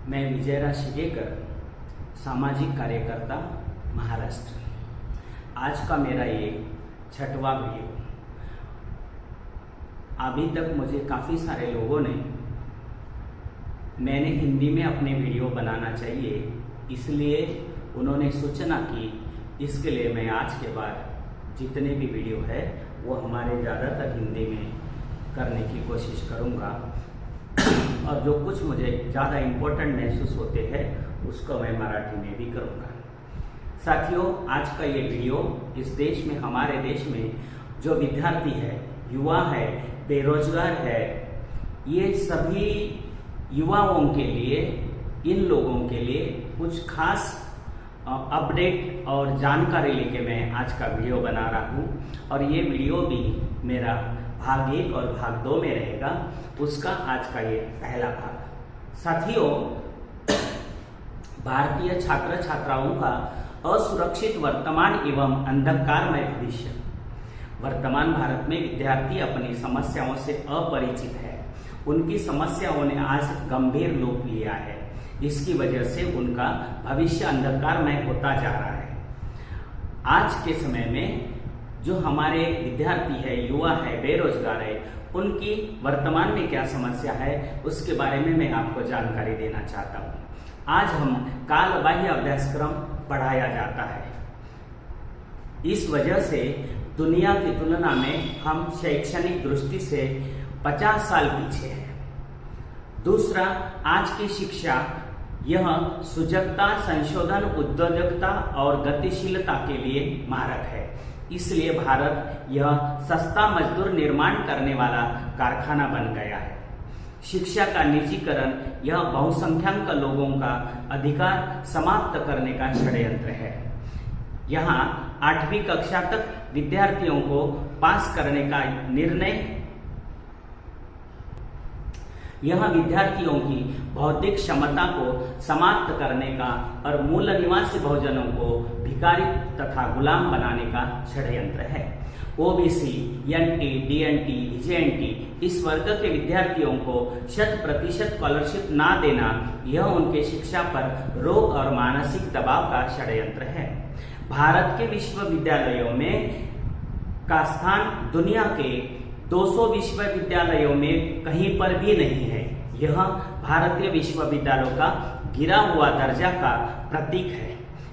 मैं विजयराज शिगेकर, सामाजिक कार्यकर्ता, महाराष्ट्र। आज का मेरा ये 6वां वीडियो। अभी तक मुझे काफ़ी सारे लोगों ने मैंने हिंदी में अपने वीडियो बनाना चाहिए, इसलिए उन्होंने सूचना की। इसके लिए मैं आज के बाद जितने भी वीडियो है वो हमारे ज़्यादातर हिंदी में करने की कोशिश करूँगा और जो कुछ मुझे ज़्यादा इम्पोर्टेंट महसूस होते हैं उसको मैं मराठी में भी करूँगा। साथियों, आज का ये वीडियो इस देश में, हमारे देश में जो विद्यार्थी है, युवा है, बेरोजगार है, ये सभी युवाओं के लिए, इन लोगों के लिए कुछ खास अपडेट और जानकारी लेके मैं आज का वीडियो बना रहा हूँ। और ये वीडियो भी मेरा भाग 1 और भाग 2 में रहेगा, उसका आज का ये पहला भाग। साथियों, भारतीय छात्र छात्राओं का असुरक्षित वर्तमान एवं अंधकारमय भविष्य। वर्तमान भारत में विद्यार्थी अपनी समस्याओं से अपरिचित है। उनकी समस्याओं ने आज गंभीर रूप लिया है। इसकी वजह से उनका भविष्य अंधकारमय होता जा रहा है। आज के समय में जो हमारे विद्यार्थी है, युवा है, बेरोजगार है, उनकी वर्तमान में क्या समस्या है उसके बारे में मैं आपको जानकारी देना चाहता हूँ। आज हम कालबाह्य अभ्यासक्रम पढ़ाया जाता है। इस वजह से दुनिया की तुलना में हम शैक्षणिक दृष्टि से 50 साल पीछे हैं। दूसरा, आज की शिक्षा यह सुजगता, संशोधन, उद्योजकता और गतिशीलता के लिए मारक है। इसलिए भारत यह सस्ता मजदूर निर्माण करने वाला कारखाना बन गया है। शिक्षा का निजीकरण यह बहुसंख्यक लोगों का अधिकार समाप्त करने का षड्यंत्र है। यहाँ 8वीं कक्षा तक विद्यार्थियों को पास करने का निर्णय यह विद्यार्थियों की बौद्धिक क्षमता को समाप्त करने का और मूल निवासी बहुजनों को भिखारी तथा गुलाम बनाने का षड्यंत्र है। ओबीसी, एनटी, डीएनटी, विजेएनटी इस वर्ग के विद्यार्थियों को 100% स्कॉलरशिप ना देना यह उनके शिक्षा पर रोग और मानसिक दबाव का षड्यंत्र है। भारत के विश्वविद्यालयों में का स्थान दुनिया के 200 विश्वविद्यालयों में कहीं पर भी नहीं है। यह भारतीय विश्वविद्यालयों का गिरा हुआ दर्जा का प्रतीक है।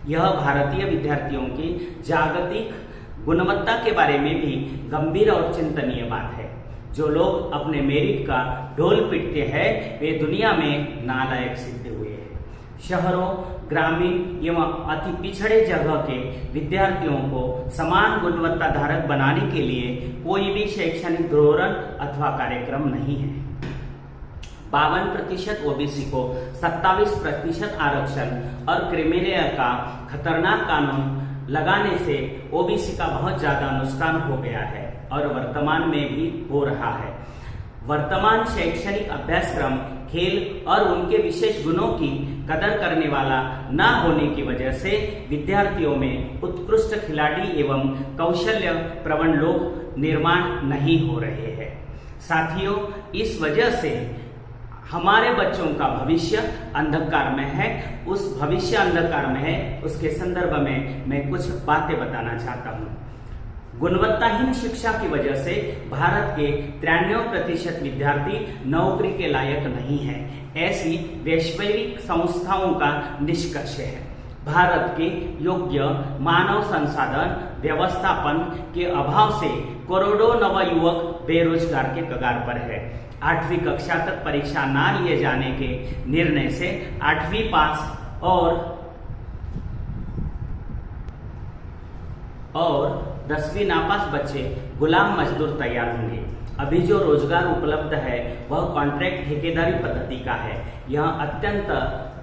यह भारतीय विद्यार्थियों की जागतिक गुणवत्ता के बारे में भी गंभीर और चिंतनीय बात है। जो लोग अपने मेरिट का ढोल पीटते हैं वे दुनिया में नालायक सिद्ध हुए हैं। शहरों, ग्रामीण एवं अति पिछड़े जगह के विद्यार्थियों को समान गुणवत्ता धारक बनाने के लिए कोई भी शैक्षणिक धोरण अथवा कार्यक्रम नहीं है। 52% ओबीसी को 27% आरक्षण और क्रिमिनल का खतरनाक कानून लगाने से ओबीसी का बहुत ज्यादा नुकसान हो गया है और वर्तमान में भी हो रहा है। वर्तमान शैक्षणिक अभ्यासक्रम खेल और उनके विशेष गुणों की कदर करने वाला न होने की वजह से विद्यार्थियों में उत्कृष्ट खिलाड़ी एवं कौशल्य प्रवण लोग निर्माण नहीं हो रहे हैं। साथियों, इस वजह से हमारे बच्चों का भविष्य अंधकार में है। उस भविष्य अंधकार में है, उसके संदर्भ में मैं कुछ बातें बताना चाहता हूँ। गुणवत्ताहीन शिक्षा की वजह से भारत के 93% विद्यार्थी नौकरी के लायक नहीं है। ऐसी वैश्विक संस्थाओं का निष्कर्ष है। भारत के योग्य मानव संसाधन व्यवस्थापन के अभाव से करोड़ों नवयुवक बेरोजगार के कगार पर है। 8वीं कक्षा तक परीक्षा ना लिए जाने के निर्णय से 8वीं पास और 10वीं नापास बच्चे गुलाम मजदूर तैयार होंगे। अभी जो रोजगार उपलब्ध है वह कॉन्ट्रैक्ट ठेकेदारी पद्धति का है। यह अत्यंत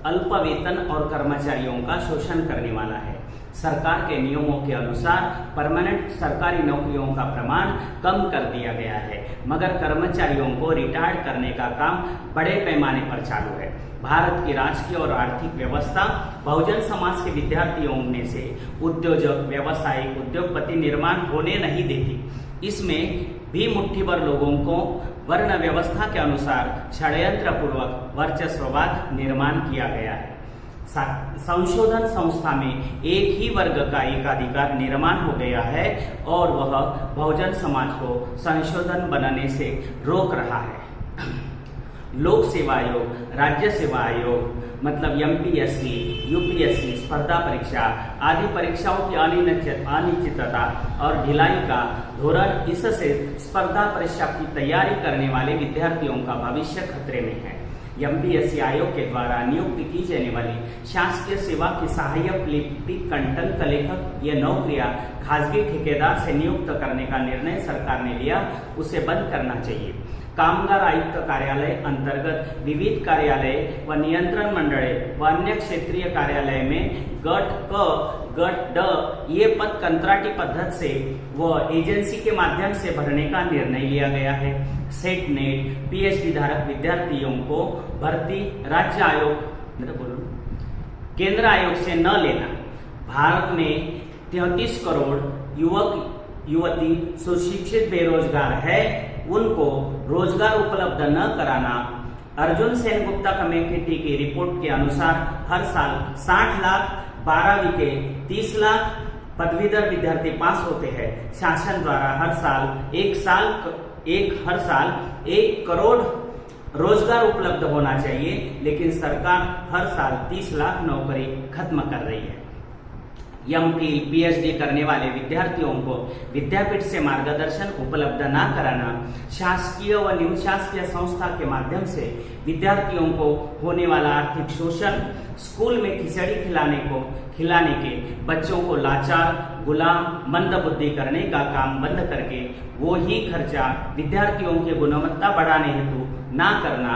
अल्प वेतन और कर्मचारियों का शोषण करने वाला है। सरकार के नियमों के अनुसार परमानेंट सरकारी नौकरियों का प्रमाण कम कर दिया गया है, मगर कर्मचारियों को रिटायर्ड करने का काम बड़े पैमाने पर चालू है। भारत की राजकीय और आर्थिक व्यवस्था बहुजन समाज के विद्यार्थियों में से उद्योजक, व्यवसायिक, उद्योगपति निर्माण होने नहीं देती। इसमें भी मुट्ठी भर लोगों को वर्ण व्यवस्था के अनुसार षड्यंत्र पूर्वक वर्चस्ववाद निर्माण किया गया है। संशोधन संस्था में एक ही वर्ग का एकाधिकार निर्माण हो गया है और वह बहुजन समाज को संशोधन बनने से रोक रहा है। लोक सेवा आयोग, राज्य सेवा आयोग मतलब एमपीएससी, यूपीएससी, स्पर्धा परीक्षा आदि परीक्षाओं की अनिश्चितता और ढिलाई का धोरण, इससे स्पर्धा परीक्षा की तैयारी करने वाले विद्यार्थियों का भविष्य खतरे में है। एमपीएससी आयोग के द्वारा नियुक्त की जाने वाली शासकीय सेवा की सहायक लिपिक कंटन कलेखक ये नौकरियां खासगी ठेकेदार से नियुक्त करने का निर्णय सरकार ने लिया, उसे बंद करना चाहिए। कामगार आयुक्त कार्यालय अंतर्गत विविध कार्यालय व नियंत्रण मंडले व अन्य क्षेत्रीय कार्यालय में गट क गट ड ये पद कंत्राटी पद्धति से व एजेंसी के माध्यम से भरने का निर्णय लिया गया है। सेट नेट पीएचडी धारक विद्यार्थियों को भर्ती राज्य आयोग केंद्र आयोग से न लेना। भारत में 33 करोड़ युवक युवती सुशिक्षित बेरोजगार है, उनको रोजगार उपलब्ध न कराना। अर्जुन सेन गुप्ता कमेटी की रिपोर्ट के अनुसार हर साल 60 लाख 12वीं के 30 लाख पदवीधर विद्यार्थी पास होते हैं। शासन द्वारा हर साल 1 करोड़ रोजगार उपलब्ध होना चाहिए, लेकिन सरकार हर साल 30 लाख नौकरी खत्म कर रही है। एमफिल पीएचडी करने वाले विद्यार्थियों को विद्यापीठ से मार्गदर्शन उपलब्ध न कराना, शासकीय व निमशासकीय संस्था के माध्यम से विद्यार्थियों को होने वाला आर्थिक शोषण, स्कूल में खिचड़ी खिलाने के बच्चों को लाचार, गुलाम, मंदबुद्धि करने का काम बंद करके वो ही खर्चा विद्यार्थियों की गुणवत्ता बढ़ाने हेतु ना करना,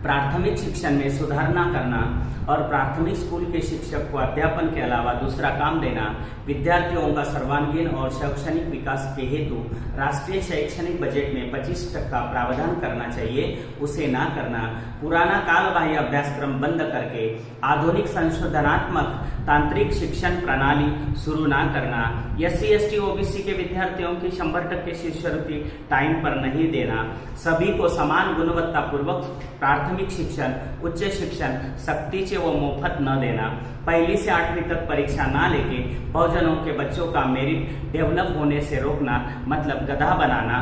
प्राथमिक शिक्षण में सुधार न करना और प्राथमिक स्कूल के शिक्षक को अध्यापन के अलावा दूसरा काम देना, विद्यार्थियों का सर्वांगीण और शैक्षणिक विकास के हेतु राष्ट्रीय शैक्षणिक बजट में 25% प्रावधान करना चाहिए, उसे ना करना, पुराना कालबाह्य अभ्यासक्रम बंद करके आधुनिक संशोधनात्मक तांत्रिक शिक्षण प्रणाली शुरू ना करना, SC ST OBC के विद्यार्थियों की 100% शिष्यवृत्ति टाइम पर नहीं देना, सभी को समान गुणवत्ता पूर्वक प्राथमिक शिक्षण, उच्च शिक्षण सक्तीचे व मुफ्त न देना, 1ली से 8वीं तक परीक्षा ना लेके बहुजनों के बच्चों का मेरिट डेवलप होने से रोकना मतलब गधा बनाना।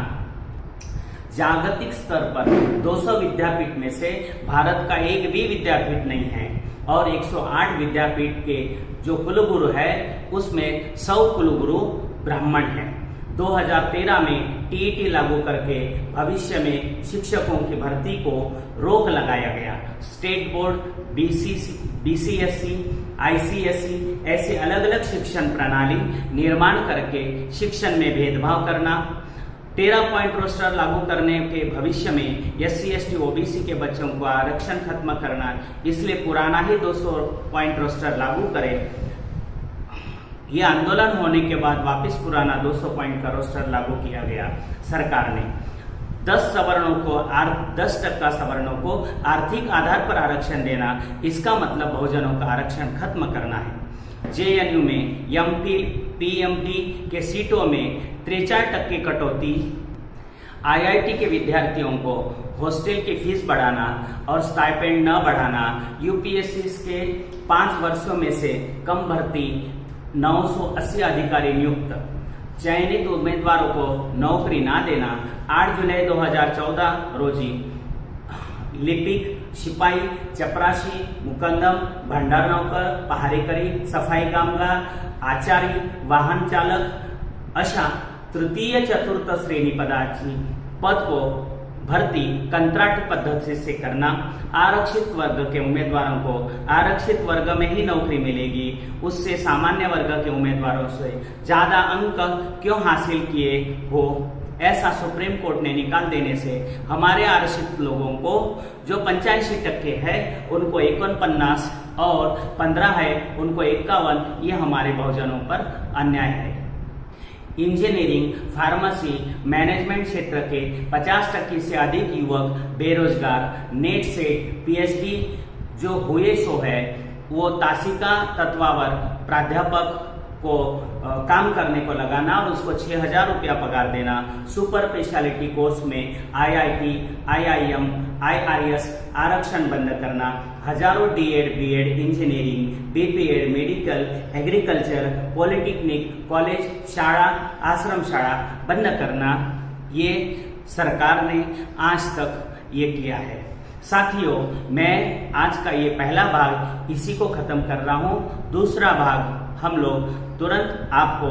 जागतिक स्तर पर 200 विद्यापीठ में से भारत का एक भी विद्यापीठ नहीं है और 108 विद्यापीठ के जो कुलगुरु है उसमें 100 कुलगुरु ब्राह्मण हैं। 2013 में टीईटी लागू करके भविष्य में शिक्षकों की भर्ती को रोक लगाया गया। स्टेट बोर्ड, BCSE, ICSE ऐसे अलग अलग शिक्षण प्रणाली निर्माण करके शिक्षण में भेदभाव करना, 13 पॉइंट रोस्टर लागू करने के भविष्य में SC ST OBC के बच्चों को आरक्षण खत्म करना, इसलिए पुराना ही 200 पॉइंट रोस्टर लागू करें। यह आंदोलन होने के बाद वापस पुराना 200 पॉइंट का रोस्टर लागू किया गया। सरकार ने 10% सवर्णों को आर्थिक आधार पर आरक्षण देना, इसका मतलब बहुजनों का आरक्षण खत्म करना है। JNU में MPhil PMD के सीटों में 63% कटौती, IIT के विद्यार्थियों को हॉस्टल की फीस बढ़ाना और स्टाइपेंड न बढ़ाना, UPSC के 5 वर्षों में से कम भर्ती, 980 अधिकारी नियुक्त, चयनित उम्मीदवारों को नौकरी ना देना। 8 जुलाई 2014 रोजी लिपिक, शिपाई, चपराशी, मुकंदम, भंडार नौकर, पहारेकरी, सफाई कामगार, आचारी, वाहन चालक अशा तृतीय चतुर्थ श्रेणी पदाची पद को भर्ती कंत्राट पद्धति से करना, आरक्षित वर्ग के उम्मीदवारों को आरक्षित वर्ग में ही नौकरी मिलेगी, उससे सामान्य वर्ग के उम्मीदवारों से ज्यादा अंक क्यों हासिल किए हो, ऐसा सुप्रीम कोर्ट ने निकाल देने से हमारे आरक्षित लोगों को जो 85% है उनको 49 और 15 है उनको 51, ये हमारे बहुजनों पर अन्याय है। इंजीनियरिंग, फार्मेसी, मैनेजमेंट क्षेत्र के 50% से अधिक युवक बेरोजगार, नेट सेट PhD जो हुए सो है वो तासिका तत्वावर प्राध्यापक को काम करने को लगाना और उसको 6,000 रुपया पगार देना। सुपर स्पेशलिटी कोर्स में IIT, IIM, IRS आरक्षण बंद करना। हजारों D.Ed, B.Ed, engineering, B.Ped, medical, agriculture, polytechnic college, शाळा, आश्रम शाळा बंद करना, ये सरकार ने आज तक ये किया है। साथियों, मैं आज का ये पहला भाग इसी को खत्म कर रहा हूँ। दूसरा भाग हम लोग तुरंत आपको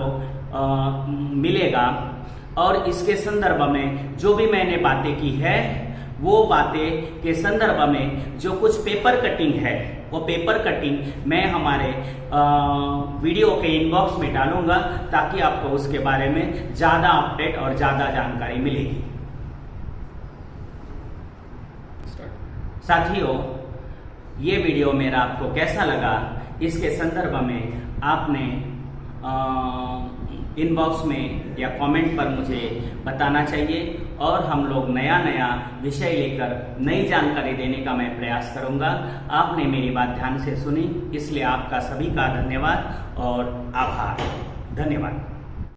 मिलेगा और इसके संदर्भ में जो भी मैंने बातें की है वो बातें के संदर्भ में जो कुछ पेपर कटिंग है वो पेपर कटिंग मैं हमारे वीडियो के इनबॉक्स में डालूंगा ताकि आपको उसके बारे में ज्यादा अपडेट और ज्यादा जानकारी मिलेगी। साथियों, ये वीडियो मेरा आपको कैसा लगा इसके संदर्भ में आपने इनबॉक्स में या कमेंट पर मुझे बताना चाहिए और हम लोग नया नया विषय लेकर नई जानकारी देने का मैं प्रयास करूंगा। आपने मेरी बात ध्यान से सुनी, इसलिए आपका सभी का धन्यवाद और आभार। धन्यवाद।